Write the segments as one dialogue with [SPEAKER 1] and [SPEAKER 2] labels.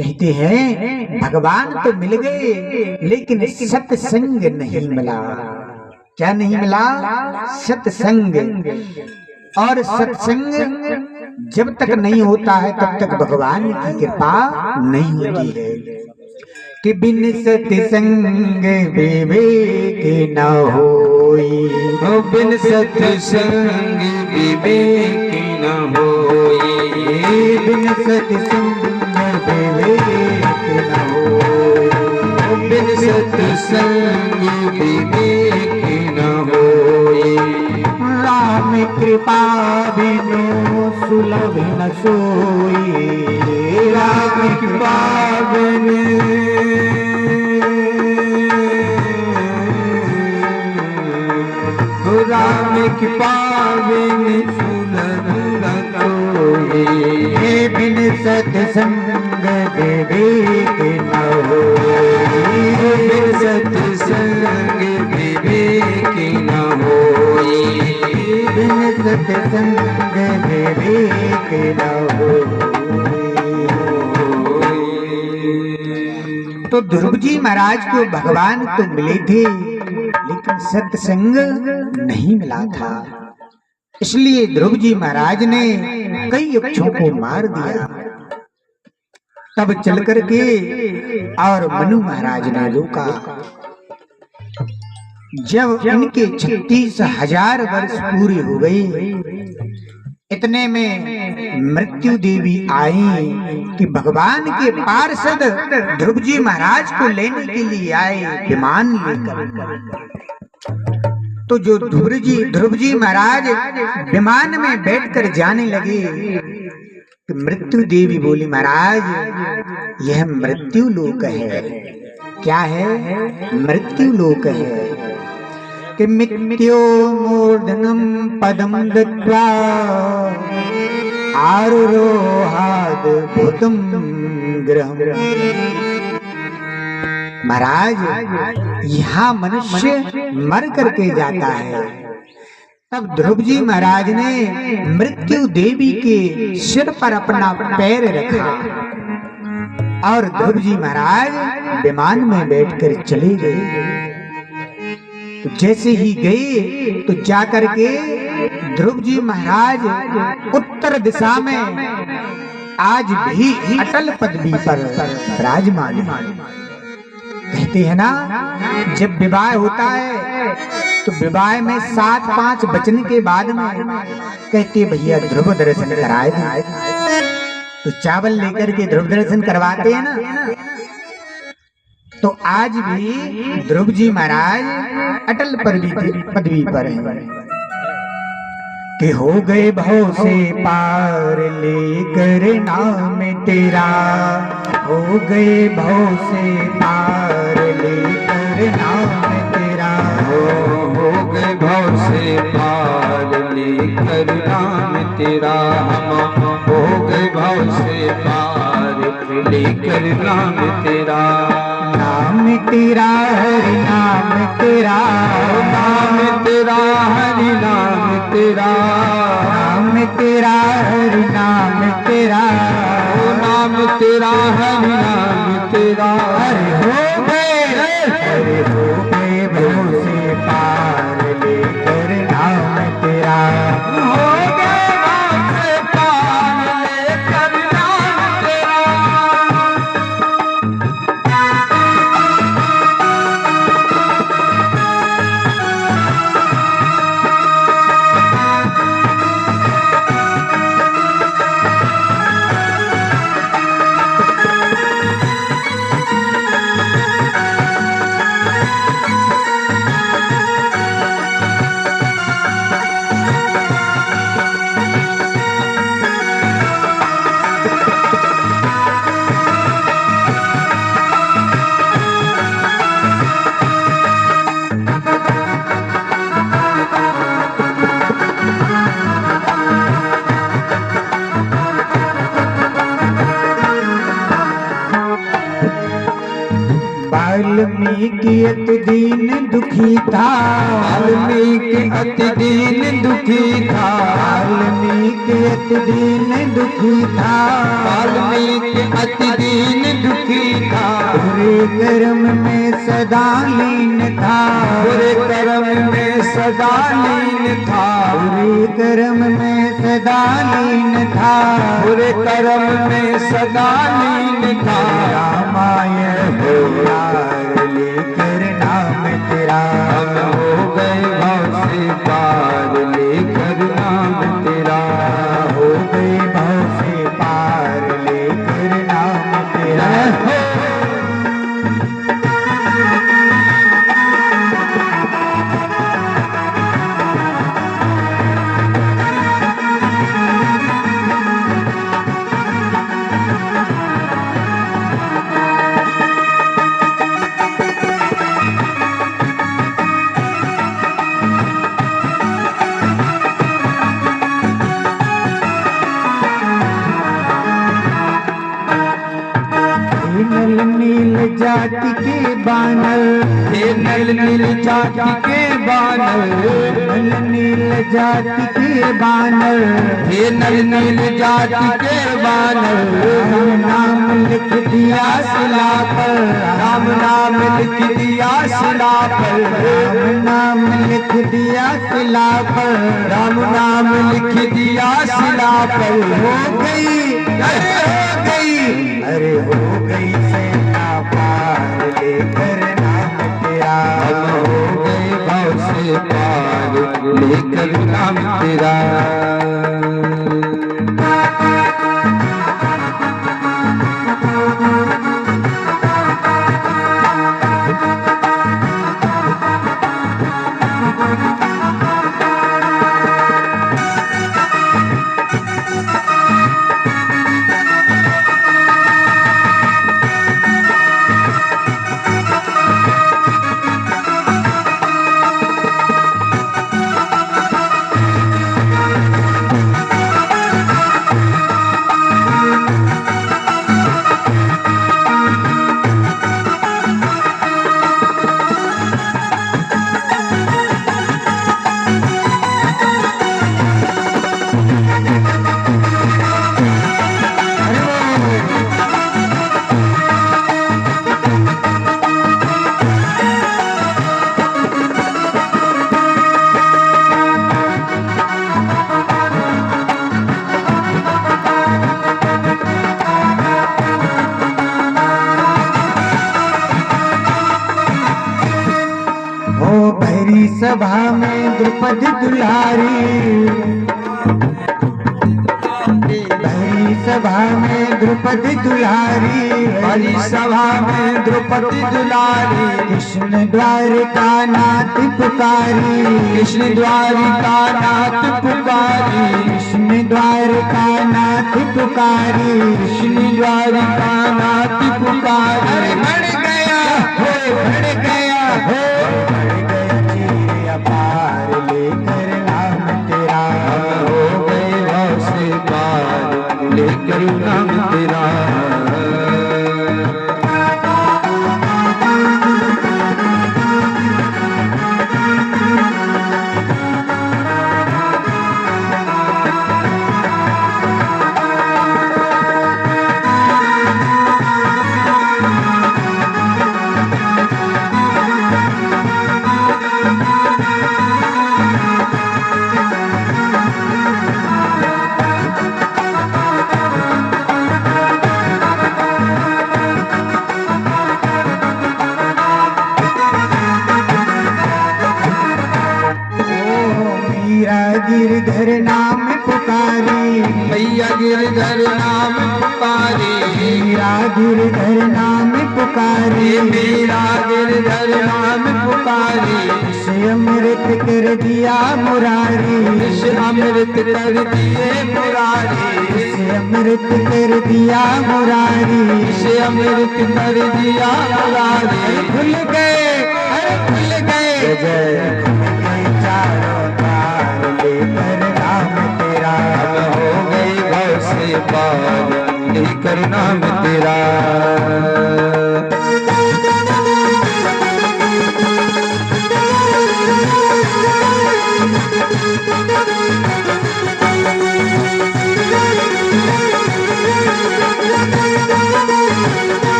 [SPEAKER 1] कहते हैं भगवान तो मिल गए लेकिन सत्संग नहीं मिला। क्या नहीं मिला? सत्संग। और सत्संग जब तक नहीं होता है तब तक भगवान की कृपा नहीं होती है। कि बिन सत्संग विवेक न होई,
[SPEAKER 2] बिन सत्संग विवेक न होई,
[SPEAKER 1] बिन सत्संग विवेक न होई,
[SPEAKER 2] बिन सत्संग विवेक न होई।
[SPEAKER 1] राम कृपा बिनु सुलभ न सोई,
[SPEAKER 2] राम कृपा बिनु राम कृपा बिनु सुलभ न सोई।
[SPEAKER 1] बिन सत्संग विवेक न होई,
[SPEAKER 2] बिन सत्संग विवेक न होई,
[SPEAKER 1] बिन सत्संग विवेक न होई। तो ध्रुव जी महाराज को भगवान तो मिले थे लेकिन सत्संग नहीं मिला था। इसलिए ध्रुव जी महाराज ने कई यक्षों को मार दिया। तब चल करके और मनु महाराज ने रोका। जब इनके 36,000 वर्ष पूरे हो गए, इतने में मृत्यु देवी आई कि भगवान के पार्षद ध्रुव जी महाराज को लेने के लिए आए विमान लेकर। तो जो ध्रुव जी महाराज विमान में बैठकर जाने लगे कि मृत्यु देवी बोली, महाराज यह मृत्यु लोक है। क्या है? मृत्यु लोक है। कि मृत्यो मूर्धनम पदम दत्वा आरोहाद भूतम ग्रहम। महाराज यहाँ मनुष्य मर करके जाता है। तब ध्रुव जी महाराज ने मृत्यु देवी के सिर पर अपना पैर रखा और ध्रुव जी महाराज विमान में बैठकर चले गए। तो जैसे ही गए तो जाकर के ध्रुव जी महाराज उत्तर दिशा में आज भी अटल पदवी पर विराजमान। कहते हैं ना, जब विवाह होता है तो विवाह में 7-5 बचने के बाद में कहते भैया ध्रुव दर्शन कराए थे, तो चावल लेकर के ध्रुव दर्शन करवाते हैं ना। तो आज भी ध्रुव जी महाराज अटल पदवी पर हैं कि हो गए भव से पार लेकर नाम तेरा, हो गए भव से पार लेकर नाम तेरा,
[SPEAKER 2] हो गए भव से पार लेकर नाम तेरा। हम हो गए भव से पार लेकर नाम तेरा।
[SPEAKER 1] नाम तेरा हरि नाम तेरा,
[SPEAKER 2] नाम तेरा हरि नाम तेरा,
[SPEAKER 1] नाम तेरा हरि नाम तेरा,
[SPEAKER 2] नाम तेरा हरि नाम तेरा।
[SPEAKER 1] हरि हो गए भव से पार लेकर नाम तेरा,
[SPEAKER 2] हो गए भव से पार लेकर नाम तेरा।
[SPEAKER 1] वाल्मीकि अति दीन दुखी था,
[SPEAKER 2] वाल्मीकि अति दीन दुखी था,
[SPEAKER 1] वाल्मीकि अति दीन दुखी था,
[SPEAKER 2] वाल्मीकि अति दीन सदा लीन था,
[SPEAKER 1] बुरे कर्म में सदा लीन था,
[SPEAKER 2] बुरे कर्म में सदा लीन था।
[SPEAKER 1] रामायण हो यार लेकर नाम तेरा,
[SPEAKER 2] हम हो गए भव से पार लेकर नाम तेरा,
[SPEAKER 1] हो गए भव से पार लेकर नाम तेरा। नल नील जाति के बानर,
[SPEAKER 2] हे नल नील जाति के बानर,
[SPEAKER 1] नल नील जाति के बानर,
[SPEAKER 2] हे नल नील जाति के बानर।
[SPEAKER 1] राम नाम लिख दिया शिला पर,
[SPEAKER 2] राम नाम लिख दिया शिला पर,
[SPEAKER 1] राम नाम लिख दिया शिला पर,
[SPEAKER 2] राम नाम लिख दिया शिला पर।
[SPEAKER 1] हो गई अरे हो गई सेना पार लेकर नाम तेरा,
[SPEAKER 2] हम हो गए भव से पार लेकर नाम तेरा।
[SPEAKER 1] भरी सभा में द्रौपदी दुलारी, भरी सभा में द्रौपदी दुलारी,
[SPEAKER 2] भरी सभा में द्रौपदी दुलारी।
[SPEAKER 1] कृष्ण द्वारिका नाथ पुकारी,
[SPEAKER 2] कृष्ण द्वारिका नाथ पुकारी,
[SPEAKER 1] कृष्ण द्वारिका नाथ पुकारी,
[SPEAKER 2] कृष्ण द्वारिका नाथ पुकारी।
[SPEAKER 1] बढ़ गया हो, बढ़ गया हो, बढ़ गया चीर अपार लेकर नाम तेरा,
[SPEAKER 2] हम हो गए भव से पार लेकर नाम तेरा।
[SPEAKER 1] गिरधर नाम पुकारी,
[SPEAKER 2] मैया गिरधर नाम पुकारी,
[SPEAKER 1] मीरा गिरधर नाम पुकारी,
[SPEAKER 2] मेरा गिरधर नाम पुकारी।
[SPEAKER 1] से अमृत कर दिया मुरारी,
[SPEAKER 2] से अमृत कर दिए मुरारी,
[SPEAKER 1] से अमृत कर दिया मुरारी,
[SPEAKER 2] से अमृत कर दिया मुरारी।
[SPEAKER 1] खुल गए, अरे खुल गए, जय खुल गए चारों द्वार लेकर नाम तेरा,
[SPEAKER 2] हम हो गए भव से पार लेकर नाम तेरा।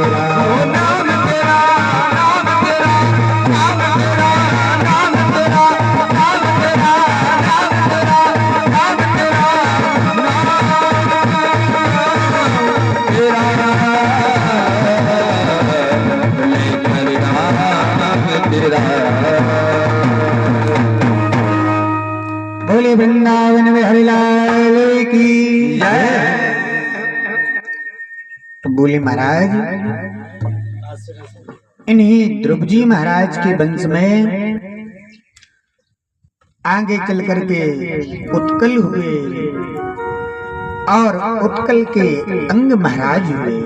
[SPEAKER 2] तेरा, नाम तेरा, नाम तेरा, नाम तेरा, नाम तेरा, नाम तेरा, नाम तेरा, नाम तेरा,
[SPEAKER 1] बोले वृंदावन में हरिलाल की जय। तो बोले महाराज, इन्हीं ध्रुव जी महाराज के वंश में आगे चल करके उत्कल हुए और उत्कल के अंग महाराज हुए।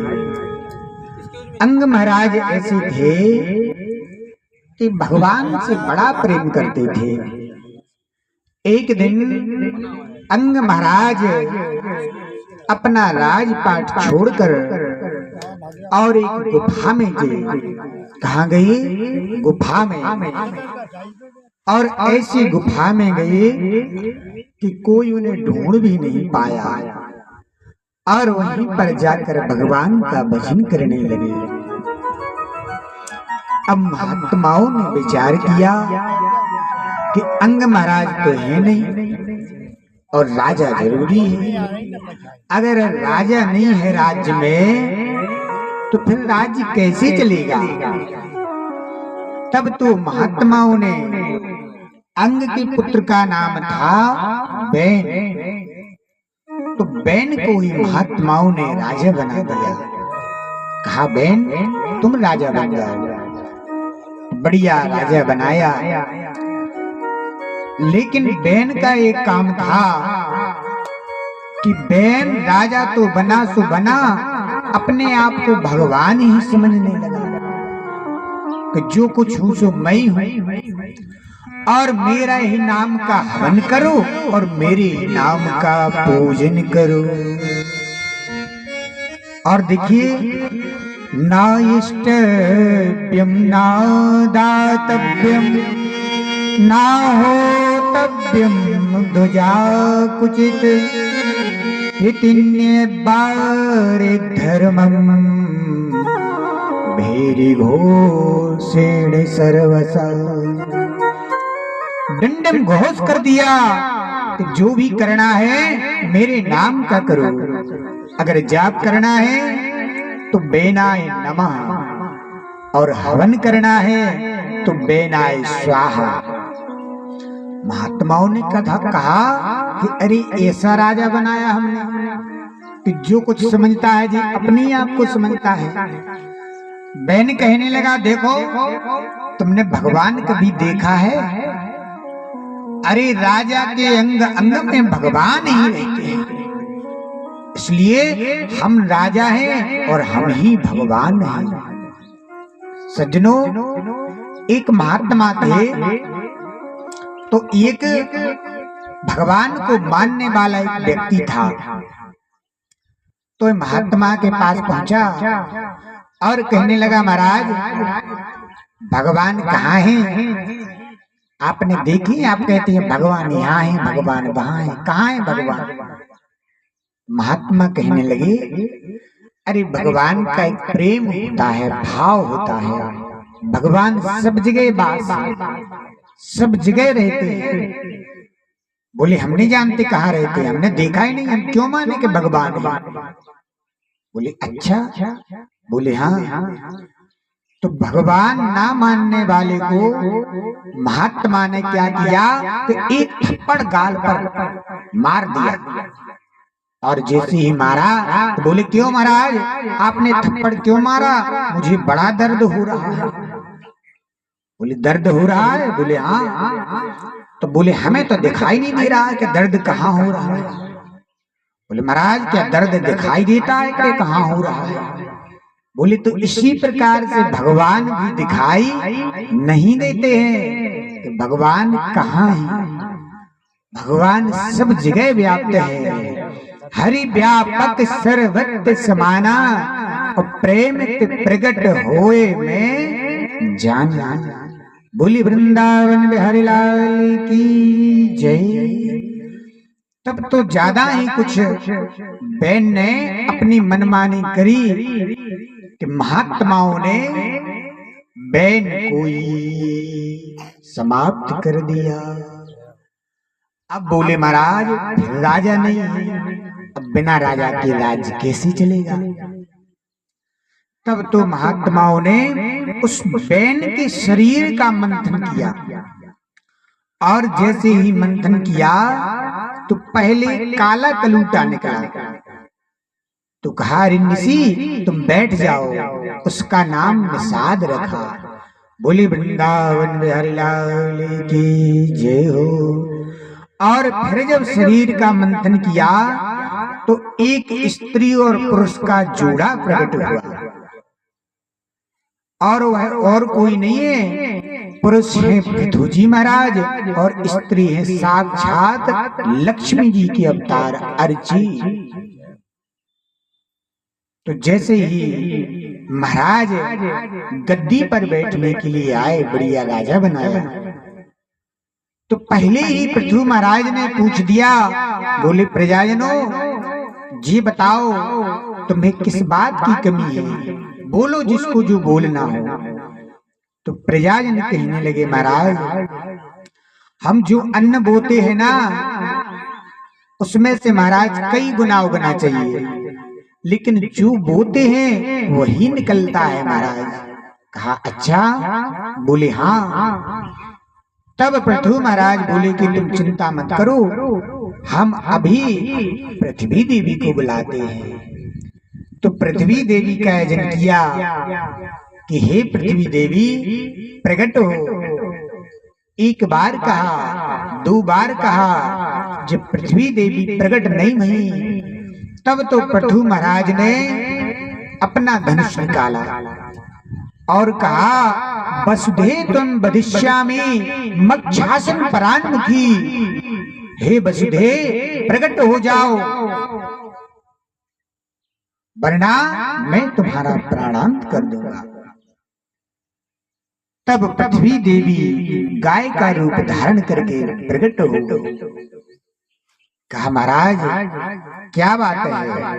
[SPEAKER 1] अंग महाराज ऐसे थे कि भगवान से बड़ा प्रेम करते थे। एक दिन अंग महाराज अपना राजपाट छोड़कर और एक गुफा में गए। कहाँ गए? गुफा में। और ऐसी गुफा में गए कि कोई उन्हें ढूंढ भी नहीं पाया और वहीं पर जाकर भगवान का भजन करने लगे। अब महात्माओं ने विचार किया कि अंग महाराज तो है नहीं और राजा जरूरी है। अगर राजा नहीं है राज्य में तो फिर राज्य कैसे चलेगा? तब तो महात्माओं ने, अंग के पुत्र का नाम था बैन, तो बैन को ही महात्माओं ने राजा बना दिया। कहा बैन तुम राजा बन जाओ। बढ़िया राजा बनाया। लेकिन बैन का एक काम था कि बैन राजा तो बना सो बना, अपने आप को भगवान ही समझने लगा कि जो कुछ हूं सो मैं हूं और मेरा ही नाम का हवन करो और मेरे ही नाम का पूजन करो। और देखिए, ना इष्टव्यम ना दातव्यम ना होतव्यम ध्वजा कुचित इतिन्य बारे धर्मम भेरी घोषेण सर्वसा। डंडम घोष कर दिया कि जो भी करना है मेरे नाम का करो। अगर जाप करना है तो बेनाय नमः और हवन करना है तो बेनाय स्वाहा। महात्माओं ने कहा कि अरे ऐसा राजा बनाया हमने कि जो कुछ समझता है जी अपने आप को समझता है। बैन कहने लगा, देखो तुमने भगवान कभी देखा है? अरे राजा के अंग अंग में भगवान ही रहते हैं, इसलिए हम राजा हैं और हम ही भगवान हैं। सज्जनों, एक महात्मा थे, तो एक भगवान को मानने वाला एक व्यक्ति था। तो महात्मा के पास पहुंचा और कहने लगा, महाराज भगवान कहाँ हैं? आपने देखी? आप कहते हैं भगवान यहाँ है, भगवान वहाँ है, कहाँ है भगवान? महात्मा कहने लगे, अरे भगवान का एक प्रेम होता है, भाव होता है। भगवान सब जगह बास है, सब जगह रहते हैं। बोले हम नहीं जानते कहाँ रहते हैं, हमने देखा ही नहीं, हम क्यों माने कि भगवान है? बोले अच्छा? बोले हाँ। तो भगवान ना मानने वाले को महात्मा ने क्या किया कि एक थप्पड़ गाल पर मार दिया। और जैसे ही मारा तो बोले क्यों महाराज आपने थप्पड़ क्यों मारा? मुझे बड़ा दर्द हो रहा है। बोले दर्द हो रहा है? बोले हाँ। तो बोले हमें तो दिखाई नहीं दे रहा है कि दर्द कहाँ हो रहा है। बोले महाराज क्या दर्द दिखाई देता है कि कहाँ हो रहा है? बोले तो इसी प्रकार से भगवान भी दिखाई नहीं देते हैं कि भगवान कहाँ है। भगवान सब जगह व्याप्त है, हरि व्यापक सर्वत्र समाना और प्रेम प्रकट होए में जाना। बोली वृंदावन बिहारी लाल की जय। तब तो ज्यादा ही कुछ बैन ने अपनी मनमानी करी कि कि महात्माओं ने बैन को ही समाप्त कर दिया। अब बोले महाराज फिर राजा नहीं है, अब बिना राजा के राज्य कैसे चलेगा। तब तो महात्माओं ने उस बैन के शरीर का मंथन किया, और जैसे ही मंथन किया तो पहले काला कलूटा निकला। तो कहा ऋषि तुम बैठ जाओ, उसका नाम निषाद रखा। बोली वृंदावन बिहारी लाल की जय हो। और फिर जब शरीर का मंथन किया तो एक स्त्री और पुरुष का जोड़ा प्रकट हुआ, और वह और कोई नहीं है, पुरुष है पृथ्वी महाराज और स्त्री है साक्षात लक्ष्मी जी के अवतार अर्ची। तो जैसे ही महाराज गद्दी पर बैठने के लिए आए, बढ़िया राजा बनाया, तो पहले ही पृथ्वी महाराज ने पूछ दिया, बोले प्रजाजनों जी बताओ तुम्हें किस बात की कमी है, बोलो जिसको जो बोलना हो। तो प्रजाजन कहने लगे महाराज हम जो अन्न बोते हैं ना उसमें से महाराज कई गुना उगना चाहिए, लेकिन जो बोते हैं वही निकलता है महाराज। कहा अच्छा, बोले हाँ। तब पृथ्वी महाराज बोले कि तुम चिंता मत करो, हम अभी पृथ्वी देवी को बुलाते हैं। तो पृथ्वी देवी का आयोजन किया कि हे पृथ्वी देवी प्रकट हो। एक बार कहा, दो बार कहा, जब पृथ्वी देवी प्रकट नहीं हुई तब तो पृथ्वी महाराज ने अपना धनुष निकाला और कहा वसुधे तुम वधिष्यामि मक्षासन परान्मुखी। हे वसुधे प्रकट हो जाओ, वरना मैं तुम्हारा प्राणांत कर दूंगा। तब पृथ्वी देवी गाय का रूप धारण करके प्रकट हो गई। कहा महाराज क्या बात है।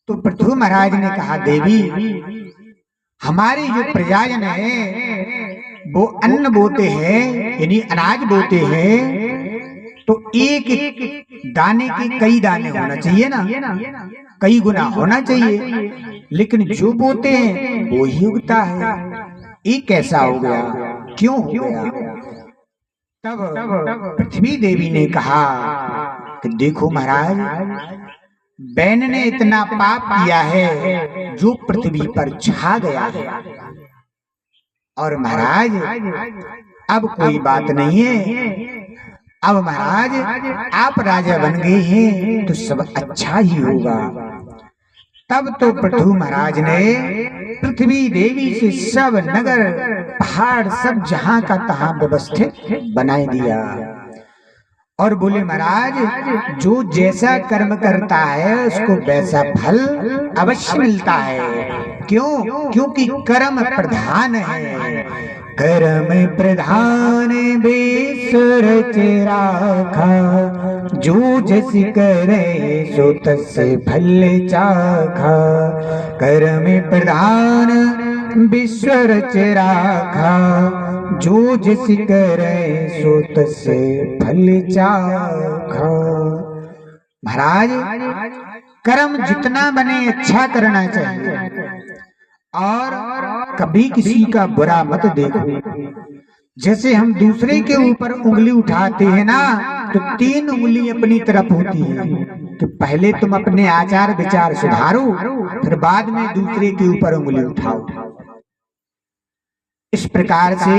[SPEAKER 1] तो पृथ्वी महाराज ने कहा देवी हमारे जो प्रजाजन है वो अन्न बोते हैं, यानी अनाज बोते हैं, तो एक दाने के कई दाने होना चाहिए ना, कई गुना होना चाहिए, लेकिन जो बोते हैं वो ही उगता है। ये कैसा हो गया, क्यों हो गया। तब पृथ्वी देवी ने कहा कि देखो महाराज बैन ने इतना पाप किया है जो पृथ्वी पर छा गया है, और महाराज अब कोई बात नहीं है, अब महाराज आप राजा बन गए हैं तो सब अच्छा ही होगा। तब तो पृथ्वी महाराज ने पृथ्वी देवी से सब नगर पहाड़ सब जहां का तहां व्यवस्थित बना दिया, और बोले महाराज जो जैसा कर्म करता है उसको वैसा फल अवश्य मिलता है। क्यों? क्योंकि कर्म प्रधान है। कर्म प्रधान बेसर राखा, जो जस करे सो तस फल चाखा। कर्म प्रधान विश्वर राखा, जो जस करे सो तस फल चाखा। महाराज कर्म जितना बने अच्छा करना चाहिए, और कभी किसी का बुरा मत देखो। जैसे हम दूसरे के ऊपर उंगली उठाते हैं ना तो तीन उंगली अपनी तरफ होती है, कि पहले तुम अपने आचार विचार सुधारो फिर बाद में दूसरे के ऊपर उंगली उठाओ। इस प्रकार से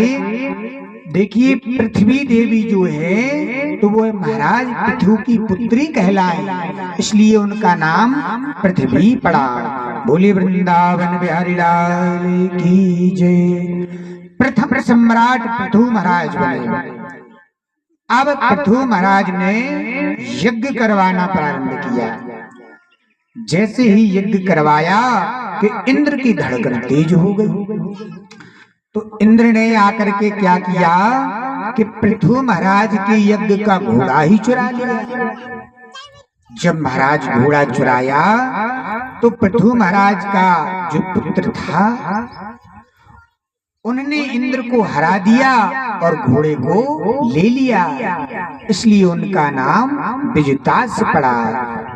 [SPEAKER 1] देखिए पृथ्वी देवी जो है तो वो महाराज पृथ्वी की पुत्री कहलाए, इसलिए उनका नाम पृथ्वी पड़ा। बोले वृंदावन बिहारी लाल की जय। प्रथम सम्राट पृथ्वी महाराज बने। अब पृथ्वी महाराज ने यज्ञ करवाना प्रारंभ किया। जैसे ही यज्ञ करवाया कि इंद्र की धड़कन तेज हो गई, तो इंद्र ने आकर के क्या किया कि पृथ्वी महाराज के यज्ञ का घोड़ा ही चुरा लिया। जब महाराज घोड़ा चुराया तो पृथु महाराज का जो पुत्र था उन्होंने इंद्र को हरा दिया और घोड़े को ले लिया, इसलिए उनका नाम विजितास पड़ा।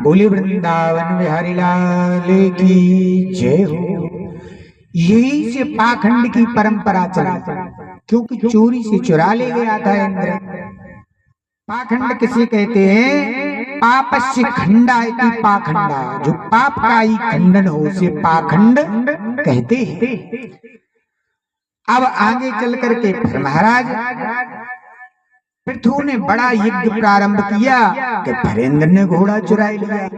[SPEAKER 1] बोले वृंदावन बिहारी लाल की जय हो। यही से पाखंड की परंपरा चली, क्योंकि चोरी से चुरा ले गया था इंद्र। पाखंड किसे कहते हैं? पापस्य खंडा इति पाखंडा, जो पाप का ही खंडन हो उसे पाखंड कहते हैं। अब आगे चल करके फिर महाराज पृथु ने बड़ा यज्ञ प्रारंभ किया कि फिर इंद्र ने घोड़ा चुरा लिया।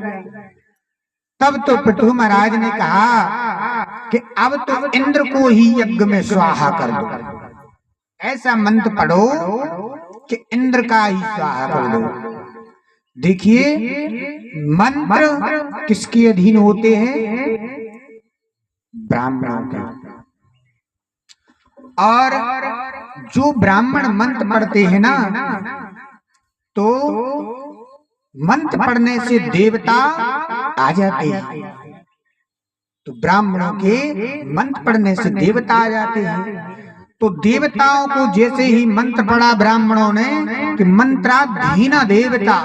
[SPEAKER 1] तब तो पृथु महाराज ने कहा कि अब तो इंद्र को ही यज्ञ में स्वाहा कर दो, ऐसा मंत्र पढ़ो कि इंद्र का ही स्वाहा कर दो। देखिए मंत्र किसके अधीन होते हैं? ब्राह्मणों के। और जो ब्राह्मण मंत्र पढ़ते हैं ना, तो मंत्र पढ़ने से देवता आ जाते हैं। तो ब्राह्मणों के मंत्र पढ़ने से देवता आ जाते हैं। तो देवताओं को जैसे ही मंत्र पढ़ा ब्राह्मणों ने कि मंत्राधीना देवता,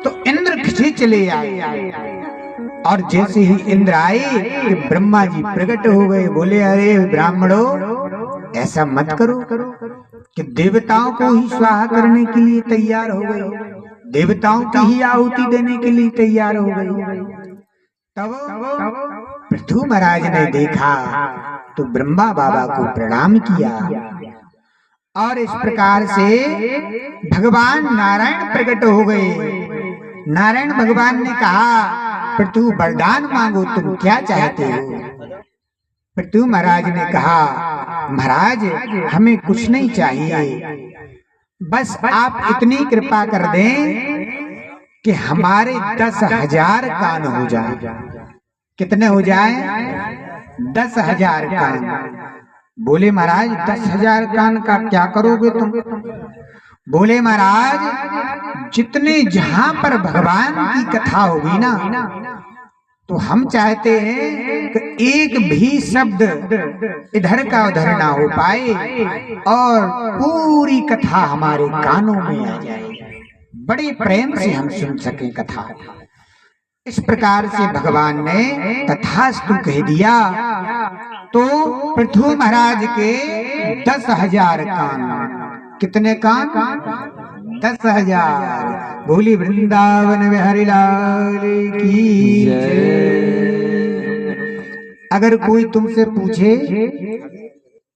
[SPEAKER 1] तो इंद्र खिंचे चले आए। और जैसे ही इंद्र आए कि ब्रह्मा जी प्रकट हो गए। बोले अरे ब्राह्मणों, ऐसा मत करो कि देवताओं को ही स्वाहा करने के लिए तैयार हो गए, देवताओं की ही आहुति देने के लिए तैयार हो गए। तब पृथु महाराज ने देखा तो ब्रह्मा बाबा को प्रणाम किया और इस प्रकार से भगवान नारायण प्रकट हो गए। नारायण भगवान ने कहा पृथु वरदान मांगो, तुम क्या चाहते हो? पृथु महाराज ने कहा महाराज हमें कुछ नहीं चाहिए, बस आप इतनी कृपा कर दें कि हमारे 10,000 कान हो जाए। कितने हो जाए? 10,000 कान। बोले महाराज 10,000 कान का क्या करोगे तुम? बोले महाराज जितने जहां पर भगवान की कथा होगी ना, तो हम चाहते हैं कि एक भी शब्द इधर का उधर ना हो पाए और पूरी कथा हमारे कानों में आ जाए, बड़े प्रेम से हम सुन सकें कथा। इस प्रकार से भगवान ने तथास्तु कह दिया। तो पृथु महाराज के 10,000 कान। कितने कान? 10,000। बोली वृंदावन बिहारी लाल की जय। अगर कोई तुमसे पूछे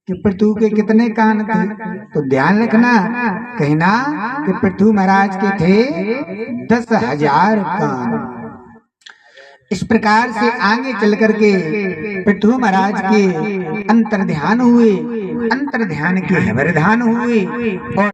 [SPEAKER 1] कि पृथु के कितने कान थे, तो ध्यान रखना, कहना कि पृथु महाराज के थे 10,000 कान। इस प्रकार से आगे चल करके पृथु महाराज के अंतर्ध्यान हुए, अंतर्ध्यान के वरदान हुए और